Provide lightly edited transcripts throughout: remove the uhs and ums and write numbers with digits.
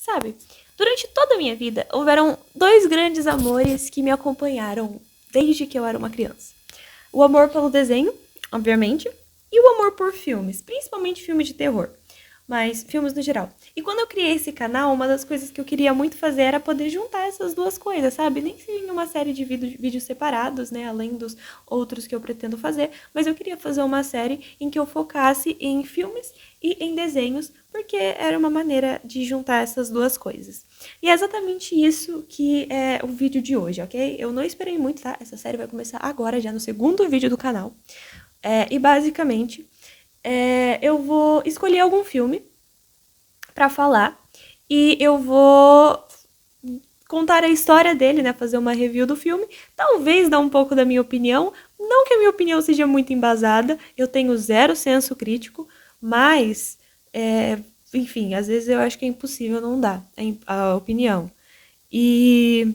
Sabe, durante toda a minha vida, houveram dois grandes amores que me acompanharam desde que eu era uma criança. O amor pelo desenho, obviamente, e o amor por filmes, principalmente filmes de terror, mas filmes no geral. E quando eu criei esse canal, uma das coisas que eu queria muito fazer era poder juntar essas duas coisas, sabe? Nem que seja em uma série de vídeos separados, né? Além dos outros que eu pretendo fazer, mas eu queria fazer uma série em que eu focasse em filmes e em desenhos, porque era uma maneira de juntar essas duas coisas. E é exatamente isso que é o vídeo de hoje, ok? Eu não esperei muito, tá? Essa série vai começar agora, já no segundo vídeo do canal. E basicamente, eu vou escolher algum filme pra falar e eu vou contar a história dele, né? Fazer uma review do filme, talvez dar um pouco da minha opinião. Não que a minha opinião seja muito embasada, eu tenho zero senso crítico, mas, enfim, às vezes eu acho que é impossível não dar a opinião. E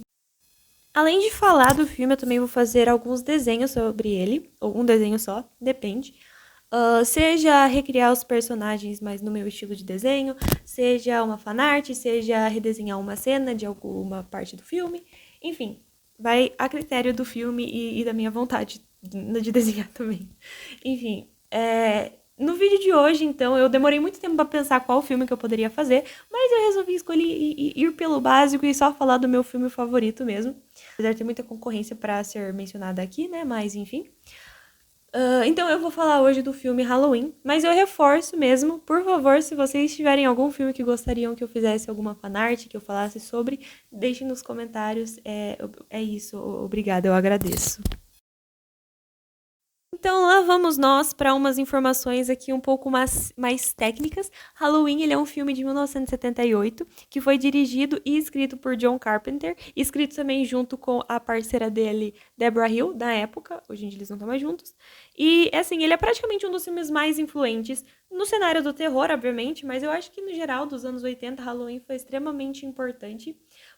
além de falar do filme, eu também vou fazer alguns desenhos sobre ele, ou um desenho só, depende. Seja recriar os personagens, mas no meu estilo de desenho, seja uma fanart, seja redesenhar uma cena de alguma parte do filme. Enfim, vai a critério do filme e da minha vontade de desenhar também. Enfim, no vídeo de hoje, então, eu demorei muito tempo para pensar qual filme que eu poderia fazer, mas eu resolvi escolher ir pelo básico e só falar do meu filme favorito mesmo. Apesar de ter muita concorrência para ser mencionada aqui, né? Mas, enfim. Então eu vou falar hoje do filme Halloween, mas eu reforço mesmo, por favor, se vocês tiverem algum filme que gostariam que eu fizesse alguma fanart, que eu falasse sobre, deixem nos comentários. É isso, obrigada, eu agradeço. Então lá vamos nós para umas informações aqui um pouco mais técnicas. Halloween ele é um filme de 1978 que foi dirigido e escrito por John Carpenter, escrito também junto com a parceira dele, Deborah Hill, da época. Hoje em dia eles não estão mais juntos. E assim, ele é praticamente um dos filmes mais influentes no cenário do terror, obviamente, mas eu acho que no geral dos anos 80, Halloween foi extremamente importante.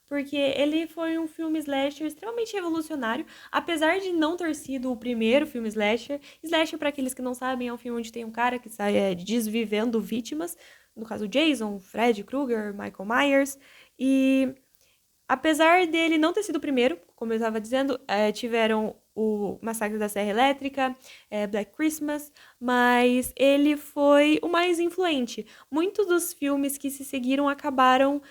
Porque ele foi um filme slasher extremamente revolucionário, apesar de não ter sido o primeiro filme slasher. Slasher, para aqueles que não sabem, é um filme onde tem um cara que sai desvivendo vítimas, no caso Jason, Fred Krueger, Michael Myers. E apesar dele não ter sido o primeiro, como eu estava dizendo, tiveram o Massacre da Serra Elétrica, Black Christmas, mas ele foi o mais influente. Muitos dos filmes que se seguiram acabaram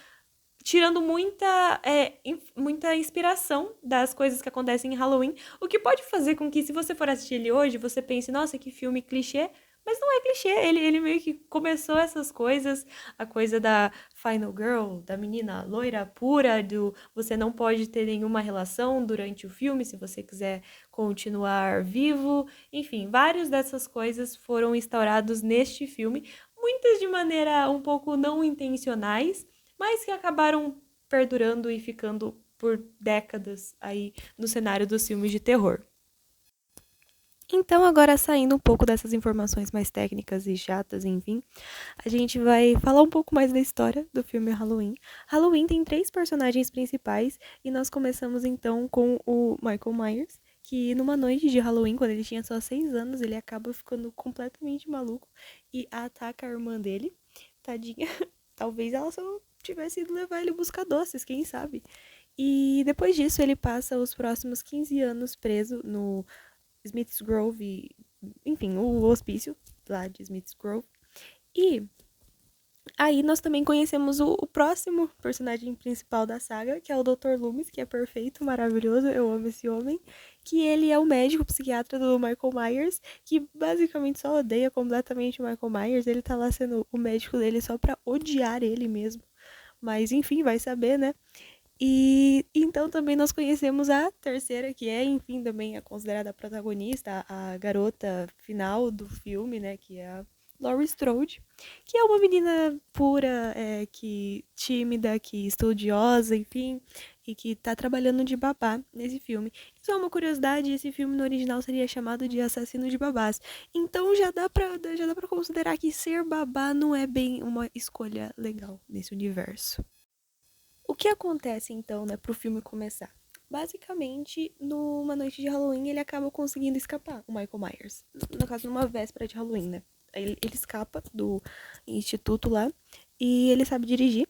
tirando muita inspiração das coisas que acontecem em Halloween, o que pode fazer com que, se você for assistir ele hoje, você pense, nossa, que filme clichê, mas não é clichê, ele meio que começou essas coisas, a coisa da Final Girl, da menina loira pura, do você não pode ter nenhuma relação durante o filme se você quiser continuar vivo, enfim, várias dessas coisas foram instaurados neste filme, muitas de maneira um pouco não intencionais, mas que acabaram perdurando e ficando por décadas aí no cenário dos filmes de terror. Então, agora saindo um pouco dessas informações mais técnicas e chatas, enfim, a gente vai falar um pouco mais da história do filme Halloween. Halloween tem 3 personagens principais e nós começamos então com o Michael Myers, que numa noite de Halloween, quando ele tinha só 6 anos, ele acaba ficando completamente maluco e ataca a irmã dele, tadinha. Talvez ela só não tivesse ido levar ele buscar doces, quem sabe? E depois disso ele passa os próximos 15 anos preso no Smith's Grove, enfim, o hospício lá de Smith's Grove. E aí nós também conhecemos o próximo personagem principal da saga, que é o Dr. Loomis, que é perfeito, maravilhoso, eu amo esse homem, que ele é o médico psiquiatra do Michael Myers, que basicamente só odeia completamente o Michael Myers, ele tá lá sendo o médico dele só pra odiar ele mesmo. Mas enfim, vai saber, né? E então também nós conhecemos a terceira, que é, enfim, também é considerada a protagonista, a garota final do filme, né? Que é a Laurie Strode, que é uma menina pura, que tímida, que estudiosa, enfim, e que tá trabalhando de babá nesse filme. Isso é uma curiosidade, esse filme no original seria chamado de Assassino de Babás. Então já dá pra considerar que ser babá não é bem uma escolha legal nesse universo. O que acontece então, né, pro filme começar? Basicamente, numa noite de Halloween, ele acaba conseguindo escapar, o Michael Myers. No caso, numa véspera de Halloween, né? Ele escapa do instituto lá e ele sabe dirigir,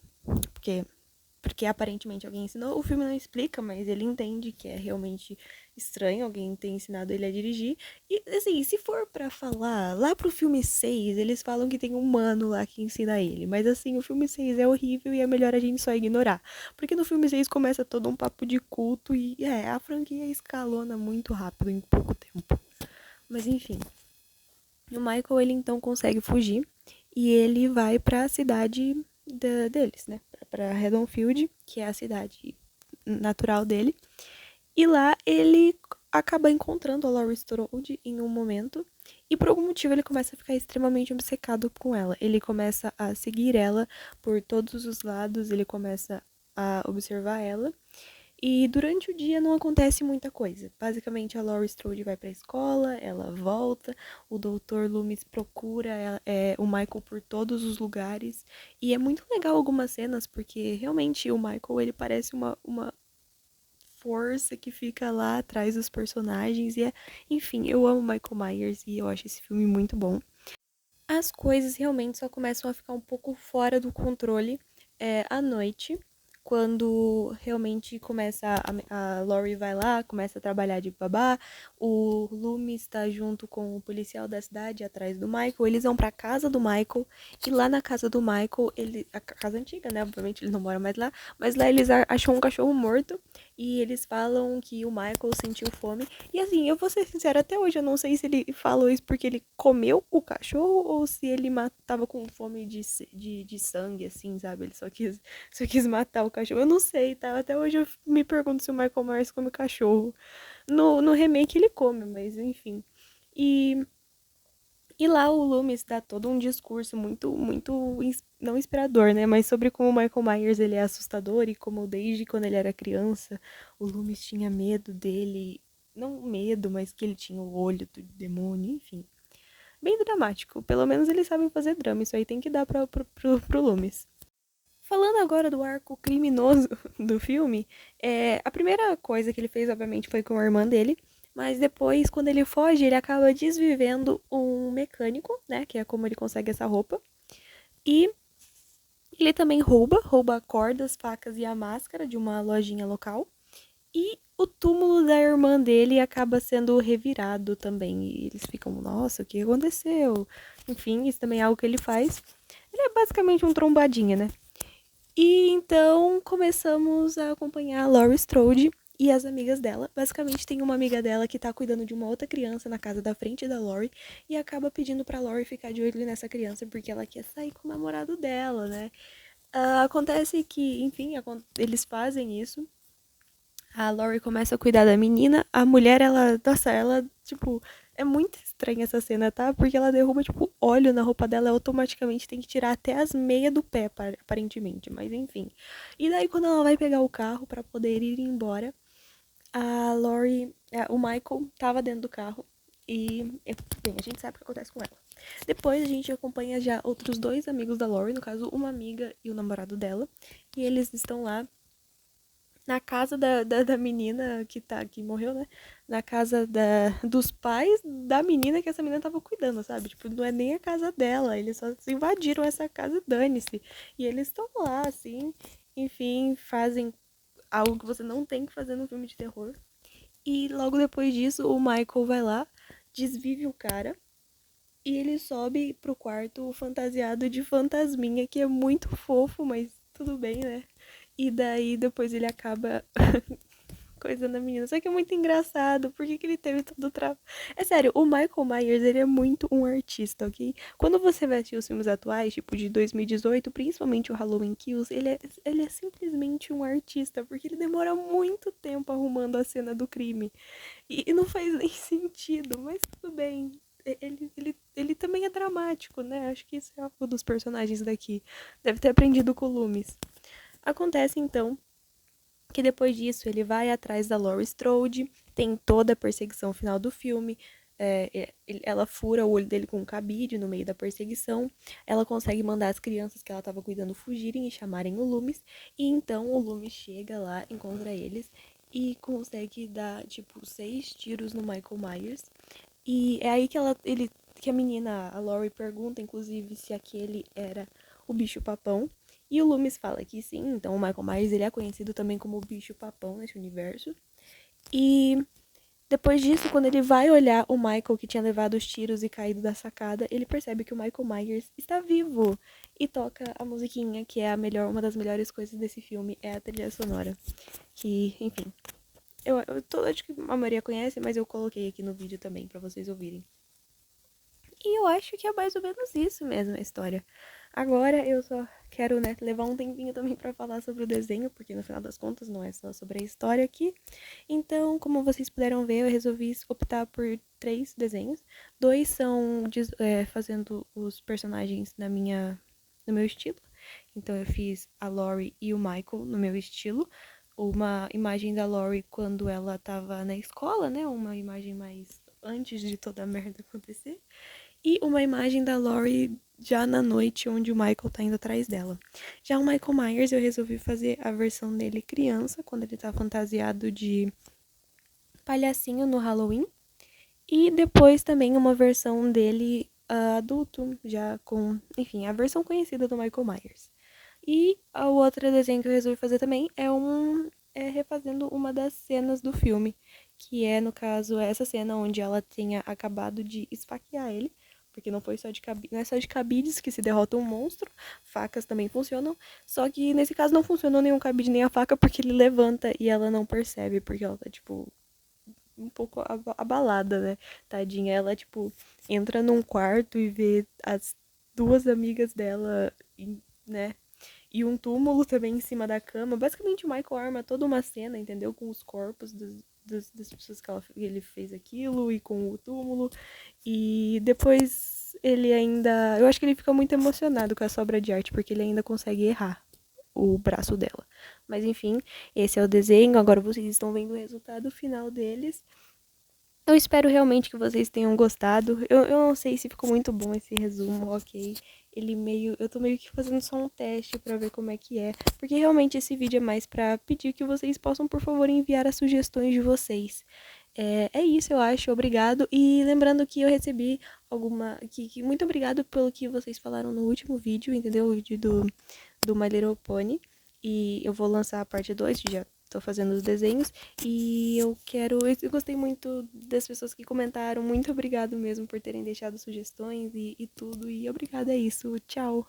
porque aparentemente alguém ensinou. O filme não explica, mas ele entende que é realmente estranho alguém ter ensinado ele a dirigir. E, assim, se for pra falar, lá pro filme 6 eles falam que tem um humano lá que ensina ele. Mas, assim, o filme 6 é horrível e é melhor a gente só ignorar. Porque no filme 6 começa todo um papo de culto e, a franquia escalona muito rápido, em pouco tempo. Mas, enfim. O Michael, ele então consegue fugir e ele vai pra cidade deles, né? Pra Haddonfield, que é a cidade natural dele. E lá ele acaba encontrando a Laurie Strode em um momento. E por algum motivo ele começa a ficar extremamente obcecado com ela. Ele começa a seguir ela por todos os lados, ele começa a observar ela. E durante o dia não acontece muita coisa. Basicamente, a Laurie Strode vai pra escola, ela volta, o Dr. Loomis procura o Michael por todos os lugares. E é muito legal algumas cenas, porque realmente o Michael, ele parece uma força que fica lá atrás dos personagens. Enfim, eu amo Michael Myers e eu acho esse filme muito bom. As coisas realmente só começam a ficar um pouco fora do controle à noite, quando realmente começa a Laurie vai lá, começa a trabalhar de babá, o Loomis está junto com o policial da cidade atrás do Michael, eles vão pra casa do Michael, e lá na casa do Michael, a casa antiga, né, obviamente eles não moram mais lá, mas lá eles acham um cachorro morto, e eles falam que o Michael sentiu fome, e assim, eu vou ser sincera, até hoje eu não sei se ele falou isso porque ele comeu o cachorro, ou se ele tava com fome de sangue, assim, sabe, ele só quis matar o cachorro. Eu não sei, tá? Até hoje eu me pergunto se o Michael Myers come cachorro. No remake ele come, mas enfim. E, e lá o Loomis dá todo um discurso muito, não inspirador, né? Mas sobre como o Michael Myers ele é assustador e como desde quando ele era criança, o Loomis tinha medo dele. Não medo, mas que ele tinha o olho do demônio, enfim. Bem dramático. Pelo menos eles sabem fazer drama. Isso aí tem que dar pro Loomis. Falando agora do arco criminoso do filme, a primeira coisa que ele fez, obviamente, foi com a irmã dele. Mas depois, quando ele foge, ele acaba desvivendo um mecânico, né? Que é como ele consegue essa roupa. E ele também rouba cordas, facas e a máscara de uma lojinha local. E o túmulo da irmã dele acaba sendo revirado também. E eles ficam, nossa, o que aconteceu? Enfim, isso também é algo que ele faz. Ele é basicamente um trombadinha, né? E então começamos a acompanhar a Laurie Strode e as amigas dela. Basicamente tem uma amiga dela que tá cuidando de uma outra criança na casa da frente da Laurie e acaba pedindo pra Laurie ficar de olho nessa criança porque ela quer sair com o namorado dela, né? Acontece que, enfim, eles fazem isso. A Laurie começa a cuidar da menina. A mulher, nossa, ela, tipo, é muito estranha essa cena, tá? Porque ela derruba, tipo, óleo na roupa dela e automaticamente tem que tirar até as meias do pé, aparentemente. Mas enfim. E daí, quando ela vai pegar o carro pra poder ir embora, a Laurie, o Michael tava dentro do carro. Bem, a gente sabe o que acontece com ela. Depois a gente acompanha já outros dois amigos da Laurie, no caso, uma amiga e o namorado dela. E eles estão lá na casa da menina que morreu, né? Na casa dos pais da menina que essa menina tava cuidando, sabe? Tipo, não é nem a casa dela. Eles só invadiram essa casa, dane-se. E eles estão lá, assim, enfim, fazem algo que você não tem que fazer no filme de terror. E logo depois disso, o Michael vai lá, desvive o cara. E ele sobe pro quarto fantasiado de fantasminha, que é muito fofo, mas tudo bem, né? E daí depois ele acaba coisando a menina. Só que é muito engraçado. Por que ele teve todo o trabalho? É sério, o Michael Myers, ele é muito um artista, ok? Quando você vai assistir os filmes atuais, tipo de 2018, principalmente o Halloween Kills, ele é simplesmente um artista, porque ele demora muito tempo arrumando a cena do crime. E não faz nem sentido, mas tudo bem. Ele também é dramático, né? Acho que isso é algo dos personagens daqui. Deve ter aprendido com o Loomis. Acontece então que depois disso ele vai atrás da Laurie Strode, tem toda a perseguição final do filme. Ela fura o olho dele com um cabide no meio da perseguição. Ela consegue mandar as crianças que ela estava cuidando fugirem e chamarem o Loomis. E então o Loomis chega lá, encontra eles e consegue dar, tipo, 6 tiros no Michael Myers. E é aí que a menina, a Laurie, pergunta, inclusive, se aquele era o bicho-papão. E o Loomis fala que sim, então o Michael Myers ele é conhecido também como o bicho-papão nesse universo. E depois disso, quando ele vai olhar o Michael que tinha levado os tiros e caído da sacada, ele percebe que o Michael Myers está vivo e toca a musiquinha, que é uma das melhores coisas desse filme, é a trilha sonora. Que, enfim, acho que a maioria conhece, mas eu coloquei aqui no vídeo também pra vocês ouvirem. E eu acho que é mais ou menos isso mesmo a história. Agora eu só quero, né, levar um tempinho também pra falar sobre o desenho, porque no final das contas não é só sobre a história aqui. Então, como vocês puderam ver, eu resolvi optar por 3 desenhos. 2 são fazendo os personagens no meu estilo. Então eu fiz a Laurie e o Michael no meu estilo. Uma imagem da Laurie quando ela tava na escola, né? Uma imagem mais antes de toda a merda acontecer. E uma imagem da Laurie já na noite, onde o Michael tá indo atrás dela. Já o Michael Myers, eu resolvi fazer a versão dele criança, quando ele tá fantasiado de palhacinho no Halloween. E depois também uma versão dele adulto, já com, enfim, a versão conhecida do Michael Myers. E o outro desenho que eu resolvi fazer também é refazendo uma das cenas do filme, que é, no caso, essa cena onde ela tenha acabado de esfaquear ele, porque não foi só de não é só de cabides que se derrota um monstro, facas também funcionam, só que nesse caso não funcionou nenhum cabide nem a faca porque ele levanta e ela não percebe, porque ela tá, tipo, um pouco abalada, né? Tadinha, ela, tipo, entra num quarto e vê as 2 amigas dela, né? E um túmulo também em cima da cama. Basicamente, o Michael arma toda uma cena, entendeu? Com os corpos das pessoas que ele fez aquilo e com o túmulo. E depois ele ainda. Eu acho que ele fica muito emocionado com a obra de arte, porque ele ainda consegue errar o braço dela. Mas enfim, esse é o desenho. Agora vocês estão vendo o resultado final deles. Eu espero realmente que vocês tenham gostado. Eu não sei se ficou muito bom esse resumo, ok. Eu tô meio que fazendo só um teste pra ver como é que é. Porque realmente esse vídeo é mais pra pedir que vocês possam, por favor, enviar as sugestões de vocês. É isso, eu acho. Obrigado. E lembrando que eu recebi muito obrigado pelo que vocês falaram no último vídeo, entendeu? O vídeo do My Little Pony. E eu vou lançar a parte 2, já tô fazendo os desenhos. E eu gostei muito das pessoas que comentaram. Muito obrigado mesmo por terem deixado sugestões e tudo. E obrigada, é isso. Tchau.